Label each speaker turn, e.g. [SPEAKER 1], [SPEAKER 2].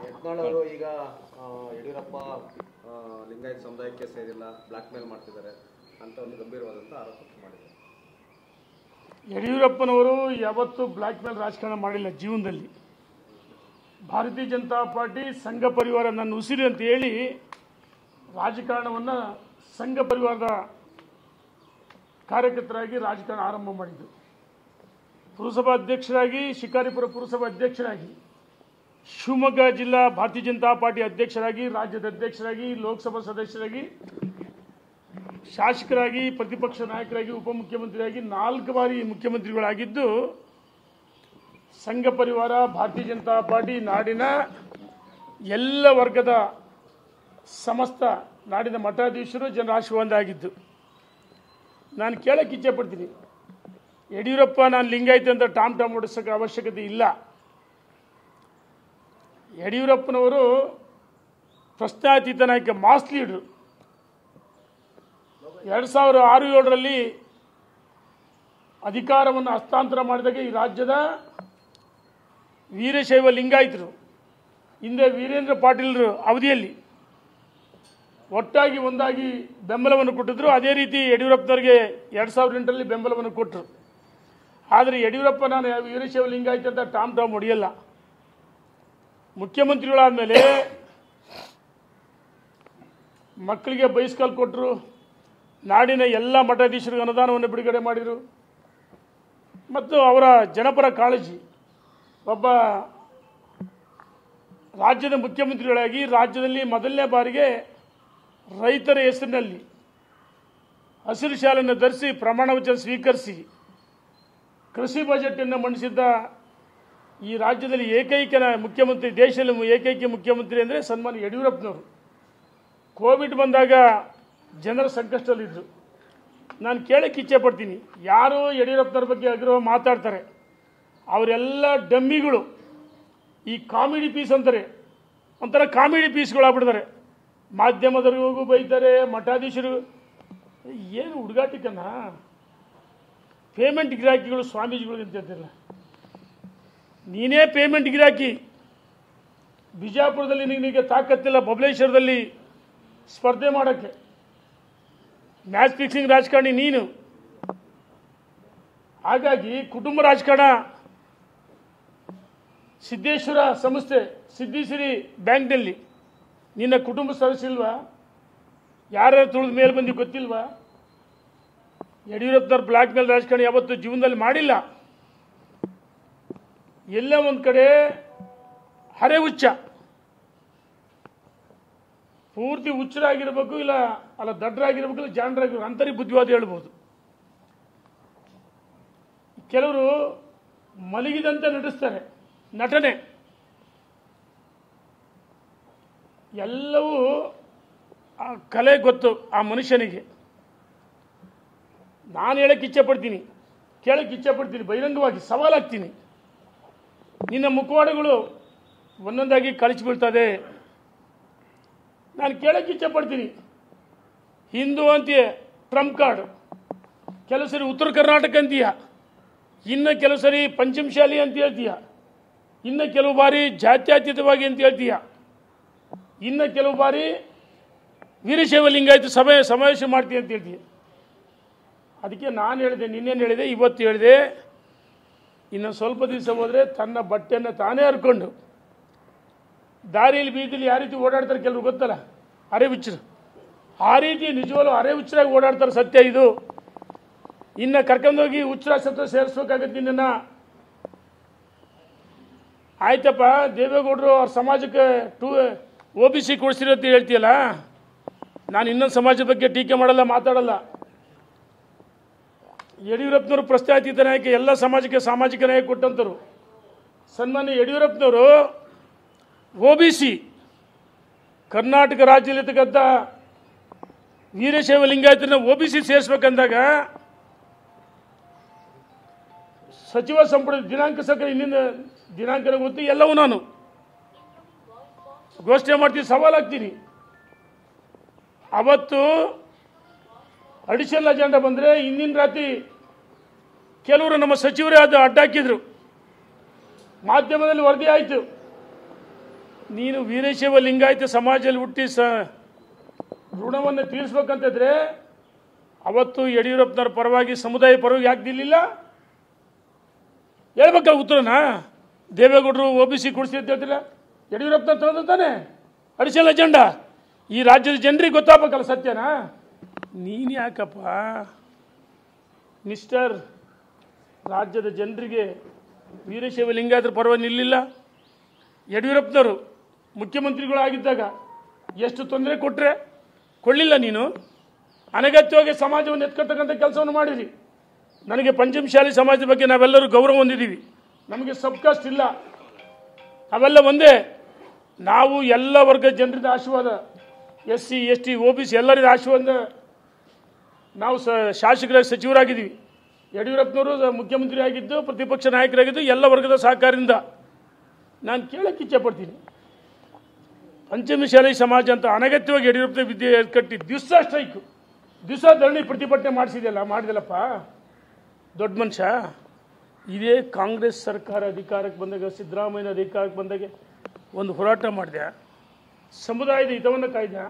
[SPEAKER 1] ಯತ್ನಾಳ್ ಅವರು ಈಗ ಯಡಿಯೂರಪ್ಪ ಲಿಂಗಾಯತ ಸಮುದಾಯಕ್ಕೆ ಸೇರಿಲ್ಲ, ಬ್ಲಾಕ್ ಮೇಲ್ ಮಾಡ್ತಿದ್ದಾರೆ ಅಂತ ಒಂದು ಗಂಭೀರವಾದಂಥ ಆರೋಪ ಮಾಡಿದ್ದಾರೆ.
[SPEAKER 2] ಯಡಿಯೂರಪ್ಪನವರು ಯಾವತ್ತೂ ಬ್ಲಾಕ್ ಮೇಲ್ ರಾಜಕಾರಣ ಮಾಡಿಲ್ಲ ಜೀವನದಲ್ಲಿ. ಭಾರತೀಯ ಜನತಾ ಪಾರ್ಟಿ ಸಂಘ ಪರಿವಾರ ನನ್ನ ಉಸಿರು ಅಂತ ಹೇಳಿ ರಾಜಕಾರಣವನ್ನು ಸಂಘ ಪರಿವಾರದ ಕಾರ್ಯಕರ್ತರಾಗಿ ರಾಜಕಾರಣ ಆರಂಭ ಮಾಡಿದ್ದು. ಪುರಸಭಾ ಅಧ್ಯಕ್ಷರಾಗಿ, ಶಿಕಾರಿಪುರ ಪುರಸಭಾ ಅಧ್ಯಕ್ಷರಾಗಿ, ಶಿವಮೊಗ್ಗ ಜಿಲ್ಲಾ ಭಾರತೀಯ ಜನತಾ ಪಾರ್ಟಿ ಅಧ್ಯಕ್ಷರಾಗಿ, ರಾಜ್ಯದ ಅಧ್ಯಕ್ಷರಾಗಿ, ಲೋಕಸಭಾ ಸದಸ್ಯರಾಗಿ, ಶಾಸಕರಾಗಿ, ಪ್ರತಿಪಕ್ಷ ನಾಯಕರಾಗಿ, ಉಪಮುಖ್ಯಮಂತ್ರಿಯಾಗಿ 4 ಬಾರಿ ಮುಖ್ಯಮಂತ್ರಿಗಳಾಗಿದ್ದು ಸಂಘ ಪರಿವಾರ ಭಾರತೀಯ ಜನತಾ ಪಾರ್ಟಿ ನಾಡಿನ ಎಲ್ಲ ವರ್ಗದ ಸಮಸ್ತ ನಾಡಿನ ಮಠಾಧೀಶರು ಜನರ ಆಶೀರ್ವಾದ ಆಗಿದ್ದು. ನಾನು ಕೇಳಕ್ಕೆ ಇಚ್ಛೆ ಪಡ್ತೀನಿ, ಯಡಿಯೂರಪ್ಪ ನಾನು ಲಿಂಗಾಯತ ಅಂತ ಟಾಮ್ ಓಡಿಸೋಕ್ಕೆ ಅವಶ್ಯಕತೆ ಇಲ್ಲ. ಯಡಿಯೂರಪ್ಪನವರು ಪ್ರಶ್ನಾತೀತ ನಾಯಕ, ಮಾಸ್ ಲೀಡರು. 2006-7ರಲ್ಲಿ ಅಧಿಕಾರವನ್ನು ಹಸ್ತಾಂತರ ಮಾಡಿದಾಗ ಈ ರಾಜ್ಯದ ವೀರಶೈವ ಲಿಂಗಾಯತರು, ಹಿಂದೆ ವೀರೇಂದ್ರ ಪಾಟೀಲರು ಅವಧಿಯಲ್ಲಿ ಒಟ್ಟಾಗಿ ಒಂದಾಗಿ ಬೆಂಬಲವನ್ನು ಕೊಟ್ಟಿದ್ರು. ಅದೇ ರೀತಿ ಯಡಿಯೂರಪ್ಪನವರಿಗೆ 2008ರಲ್ಲಿ ಬೆಂಬಲವನ್ನು ಕೊಟ್ಟರು. ಆದರೆ ಯಡಿಯೂರಪ್ಪ ನಾನು ವೀರಶೈವ ಲಿಂಗಾಯತ ಅಂತ ಟಾಮ್ ಹೊಡೆಯಲ್ಲ. ಮುಖ್ಯಮಂತ್ರಿಗಳಾದ ಮೇಲೆ ಮಕ್ಕಳಿಗೆ ಬೈಸ್ಕಾಲ್ ಕೊಟ್ಟರು, ನಾಡಿನ ಎಲ್ಲ ಮಠಾಧೀಶರಿಗೆ ಅನುದಾನವನ್ನು ಬಿಡುಗಡೆ ಮಾಡಿದರು. ಮತ್ತು ಅವರ ಜನಪರ ಕಾಳಜಿ, ಒಬ್ಬ ರಾಜ್ಯದ ಮುಖ್ಯಮಂತ್ರಿಗಳಾಗಿ ರಾಜ್ಯದಲ್ಲಿ ಮೊದಲನೇ ಬಾರಿಗೆ ರೈತರ ಹೆಸರಿನಲ್ಲಿ ಹಸಿರು ಶಾಲೆಯನ್ನು ಧರಿಸಿ ಪ್ರಮಾಣ ವಚನ ಸ್ವೀಕರಿಸಿ ಕೃಷಿ ಬಜೆಟನ್ನು ಮಂಡಿಸಿದ್ದ ಈ ರಾಜ್ಯದಲ್ಲಿ ಏಕೈಕ ಮುಖ್ಯಮಂತ್ರಿ, ದೇಶದಲ್ಲಿ ಏಕೈಕ ಮುಖ್ಯಮಂತ್ರಿ ಅಂದರೆ ಸನ್ಮಾನ್ಯ ಯಡಿಯೂರಪ್ಪನವರು. ಕೋವಿಡ್ ಬಂದಾಗ ಜನರ ಸಂಕಷ್ಟದಲ್ಲಿದ್ದರು. ನಾನು ಕೇಳಕ್ಕೆ ಇಚ್ಛೆ ಪಡ್ತೀನಿ, ಯಾರು ಯಡಿಯೂರಪ್ಪನವ್ರ ಬಗ್ಗೆ ಅಗ್ರಹ ಮಾತಾಡ್ತಾರೆ ಅವರೆಲ್ಲ ಡಮ್ಮಿಗಳು. ಈ ಕಾಮಿಡಿ ಪೀಸ್ ಅಂತಾರೆ, ಒಂಥರ ಕಾಮಿಡಿ ಪೀಸ್ಗಳಾಗ್ಬಿಡ್ತಾರೆ. ಮಾಧ್ಯಮದವ್ರಿಗೂ ಬೈತಾರೆ, ಮಠಾಧೀಶರು. ಏನು ಹುಡುಗಾಟಿಕನ್ನ ಪೇಮೆಂಟ್ ಗಿರಾಕಿಗಳು ಸ್ವಾಮೀಜಿಗಳು ಅಂತಿರಲಿಲ್ಲ. ನೀನೇ ಪೇಮೆಂಟ್ ಗಿರಾಕಿ. ಬಿಜಾಪುರದಲ್ಲಿ ನಿನಗೆ ತಾಕತ್ತಿಲ್ಲ ಬಬಲೇಶ್ವರದಲ್ಲಿ ಸ್ಪರ್ಧೆ ಮಾಡೋಕ್ಕೆ. ಮ್ಯಾಚ್ ಫಿಕ್ಸಿಂಗ್ ರಾಜಕಾರಣಿ ನೀನು. ಹಾಗಾಗಿ ಕುಟುಂಬ ರಾಜಕಾರಣ, ಸಿದ್ದೇಶ್ವರ ಸಂಸ್ಥೆ, ಸಿದ್ದಿಸಿರಿ ಬ್ಯಾಂಕ್ನಲ್ಲಿ ನಿನ್ನ ಕುಟುಂಬ ಸದಸ್ಯ ಇಲ್ವಾ? ಯಾರ್ಯಾರು ತುಳಿದ ಮೇಲೆ ಬಂದು ಗೊತ್ತಿಲ್ವಾ? ಯಡಿಯೂರಪ್ಪನವ್ರ ಬ್ಲಾಕ್ ಮೇಲ್ ರಾಜಕಾರಣ ಯಾವತ್ತೂ ಜೀವನದಲ್ಲಿ ಮಾಡಿಲ್ಲ. ಎಲ್ಲ ಒಂದು ಕಡೆ ಹರೆ ಹುಚ್ಚ, ಪೂರ್ತಿ ಹುಚ್ಚರಾಗಿರ್ಬೇಕು, ಅಲ್ಲ ದಡ್ಡರಾಗಿರ್ಬೇಕು, ಇಲ್ಲ ಜಾಣರಾಗಿರ್ಬೇಕು, ಅಂತರಿಗೆ ಬುದ್ಧಿವಾದ ಹೇಳ್ಬೋದು. ಕೆಲವರು ಮಲಗಿದಂತೆ ನಟಿಸ್ತಾರೆ, ನಟನೆ. ಎಲ್ಲವೂ ಆ ಕಲೆ ಗೊತ್ತು ಆ ಮನುಷ್ಯನಿಗೆ. ನಾನು ಹೇಳಕ್ಕೆ ಇಚ್ಛೆ ಪಡ್ತೀನಿ, ಕೇಳಕ್ಕೆ ಇಚ್ಛೆ ಪಡ್ತೀನಿ, ಬಹಿರಂಗವಾಗಿ ಸವಾಲಾಗ್ತೀನಿ. ನಿನ್ನ ಮುಖವಾಡಗಳು ಒಂದೊಂದಾಗಿ ಕಳಿಸಿ ಬೀಳ್ತದೆ. ನಾನು ಕೇಳಕ್ಕೆ ಇಚ್ಛೆ ಪಡ್ತೀನಿ, ಹಿಂದೂ ಅಂತೀಯ, ಟ್ರಂಪ್ ಕಾರ್ಡ್. ಕೆಲವು ಸರಿ ಉತ್ತರ ಕರ್ನಾಟಕ ಅಂತೀಯ, ಇನ್ನು ಕೆಲವು ಸರಿ ಪಂಚಮಶಾಲಿ ಅಂತ ಹೇಳ್ತೀಯ, ಇನ್ನು ಕೆಲವು ಬಾರಿ ಜಾತ್ಯತೀತವಾಗಿ ಅಂತ ಹೇಳ್ತೀಯ, ಇನ್ನು ಕೆಲವು ಬಾರಿ ವೀರಶೈವ ಲಿಂಗಾಯತ ಸಮಾವೇಶ ಮಾಡ್ತೀಯ ಅಂತ ಹೇಳ್ತೀಯ. ಅದಕ್ಕೆ ನಾನು ಹೇಳಿದೆ, ನಿನ್ನೇನು ಹೇಳಿದೆ, ಇವತ್ತು ಹೇಳಿದೆ, ಇನ್ನು ಸ್ವಲ್ಪ ದಿವಸ ಹೋದರೆ ತನ್ನ ಬಟ್ಟೆಯನ್ನು ತಾನೇ ಹರ್ಕೊಂಡು ದಾರಿಯಲ್ಲಿ ಬೀದಿಲಿ ಯಾವ ರೀತಿ ಓಡಾಡ್ತಾರೆ ಕೆಲವರು ಗೊತ್ತಲ್ಲ, ಅರೆ ಹುಚ್ಚರು. ಆ ರೀತಿ ನಿಜವಾಗ್ಲೂ ಅರೆ ಹುಚ್ಚರಾಗಿ ಓಡಾಡ್ತಾರೆ, ಸತ್ಯ ಇದು. ಇನ್ನು ಕರ್ಕೊಂಡೋಗಿ ಹುಚ್ಚರ ಸತ್ರ ಸೇರಿಸ್ಬೇಕಾಗತ್ತೆ ನಿನ್ನನ್ನು. ಆಯ್ತಪ್ಪ, ದೇವೇಗೌಡರು ಅವ್ರ ಸಮಾಜಕ್ಕೆ OBC ಕೊಡಿಸಿರೋ ಅಂತ ಹೇಳ್ತೀಯಲ್ಲ, ನಾನು ಇನ್ನೊಂದು ಸಮಾಜದ ಬಗ್ಗೆ ಟೀಕೆ ಮಾಡಲ್ಲ, ಮಾತಾಡಲ್ಲ. ಯಡಿಯೂರಪ್ಪನವರು ಪ್ರಶ್ನಾತೀತ ನಾಯಕ, ಎಲ್ಲ ಸಮಾಜಕ್ಕೆ ಸಾಮಾಜಿಕ ನ್ಯಾಯ ಕೊಟ್ಟಂತರು. ಸನ್ಮಾನ್ಯ ಯಡಿಯೂರಪ್ಪನವರು OBC ಕರ್ನಾಟಕ ರಾಜ್ಯದಲ್ಲಿರ್ತಕ್ಕಂಥ ವೀರಶೈವ ಲಿಂಗಾಯತರನ್ನ OBC ಸೇರಿಸ್ಬೇಕಂದಾಗ ಸಚಿವ ಸಂಪುಟದ ದಿನಾಂಕ ಸಕ ಇನ್ನಿಂದ ದಿನಾಂಕನ ಗೊತ್ತು, ಎಲ್ಲವೂ ನಾನು ಘೋಷಣೆ ಮಾಡ್ತೀನಿ, ಸವಾಲಾಗ್ತೀನಿ. ಅವತ್ತು ಅಡಿಷನಲ್ ಅಜೆಂಡಾ ಬಂದರೆ ಇಂದಿನ ರಾತ್ರಿ ಕೆಲವರು ನಮ್ಮ ಸಚಿವರೇ ಅದು ಅಡ್ಡಾಕಿದ್ರು. ಮಾಧ್ಯಮದಲ್ಲಿ ವರದಿ ಆಯಿತು, ನೀನು ವೀರಶೈವ ಲಿಂಗಾಯತ ಸಮಾಜದಲ್ಲಿ ಹುಟ್ಟಿ ಋಣವನ್ನು ತೀರಿಸ್ಬೇಕಂತಿದ್ರೆ ಅವತ್ತು ಯಡಿಯೂರಪ್ಪನವ್ರ ಪರವಾಗಿ ಸಮುದಾಯ ಪರವಾಗಿ ಯಾಕೆ ನಿಲ್ಲಿಲ್ಲ? ಹೇಳ್ಬೇಕಲ್ಲ ಉತ್ತರನ. ದೇವೇಗೌಡರು OBC ಕೊಡಿಸಿ ಅಂತ ಹೇಳ್ತಿಲ್ಲ, ಯಡಿಯೂರಪ್ಪನವ್ರು ತಂದು ತಾನೆ ಅಡಿಷನಲ್ ಅಜೆಂಡಾ. ಈ ರಾಜ್ಯದ ಜನರಿಗೆ ಗೊತ್ತಾಗಬೇಕಲ್ಲ ಸತ್ಯನಾ. ನೀನು ಯಾಕಪ್ಪ ಮಿಸ್ಟರ್ ರಾಜ್ಯದ ಜನರಿಗೆ ವೀರಶೈವ ಲಿಂಗಾಯತರ ಪರವಾಗಿ ನಿಲ್ಲಿಲ್ಲ? ಯಡಿಯೂರಪ್ಪನವರು ಮುಖ್ಯಮಂತ್ರಿಗಳು ಆಗಿದ್ದಾಗ ಎಷ್ಟು ತೊಂದರೆ ಕೊಡಲಿಲ್ಲ. ನೀನು ಅನಗತ್ಯವಾಗಿ ಸಮಾಜವನ್ನು ಎತ್ಕೊಳ್ತಕ್ಕಂಥ ಕೆಲಸವನ್ನು ಮಾಡಿರಿ. ನನಗೆ ಪಂಚಮಶಾಲಿ ಸಮಾಜದ ಬಗ್ಗೆ ನಾವೆಲ್ಲರೂ ಗೌರವ ಹೊಂದಿದ್ದೀವಿ. ನಮಗೆ ಸಬ್ಕಾಸ್ಟ್ ಇಲ್ಲ, ಅವೆಲ್ಲ ಒಂದೇ. ನಾವು ಎಲ್ಲ ವರ್ಗದ ಜನರಿಂದ ಆಶೀರ್ವಾದ, SC ST OBC ಎಲ್ಲರಿಂದ ಆಶೀರ್ವಾದ ನಾವು ಶಾಸಕರಾಗಿ ಸಚಿವರಾಗಿದ್ದೀವಿ. ಯಡಿಯೂರಪ್ಪನವರು ಮುಖ್ಯಮಂತ್ರಿ ಆಗಿದ್ದು, ಪ್ರತಿಪಕ್ಷ ನಾಯಕರಾಗಿದ್ದು ಎಲ್ಲ ವರ್ಗದ ಸಹಕಾರದಿಂದ. ನಾನು ಕೇಳಕ್ಕೆ ಇಚ್ಛೆ ಪಡ್ತೀನಿ, ಪಂಚಮಶಾಲಿ ಸಮಾಜ ಅಂತ ಅನಗತ್ಯವಾಗಿ ಯಡಿಯೂರಪ್ಪನ ವಿದ್ಯೆ ಕಟ್ಟಿ ದಿವಸ ಸ್ಟ್ರೈಕು, ದಿವಸ ಧರಣಿ ಪ್ರತಿಭಟನೆ ಮಾಡಿದಲ್ಲಪ್ಪ ದೊಡ್ಡ ಮನುಷ್ಯ. ಇದೇ ಕಾಂಗ್ರೆಸ್ ಸರ್ಕಾರ ಅಧಿಕಾರಕ್ಕೆ ಬಂದಾಗ, ಸಿದ್ದರಾಮಯ್ಯ ಅಧಿಕಾರಕ್ಕೆ ಬಂದಾಗ ಒಂದು ಹೋರಾಟ ಮಾಡಿದೆ, ಸಮುದಾಯದ ಹಿತವನ್ನು ಕಾಯ್ದೆ.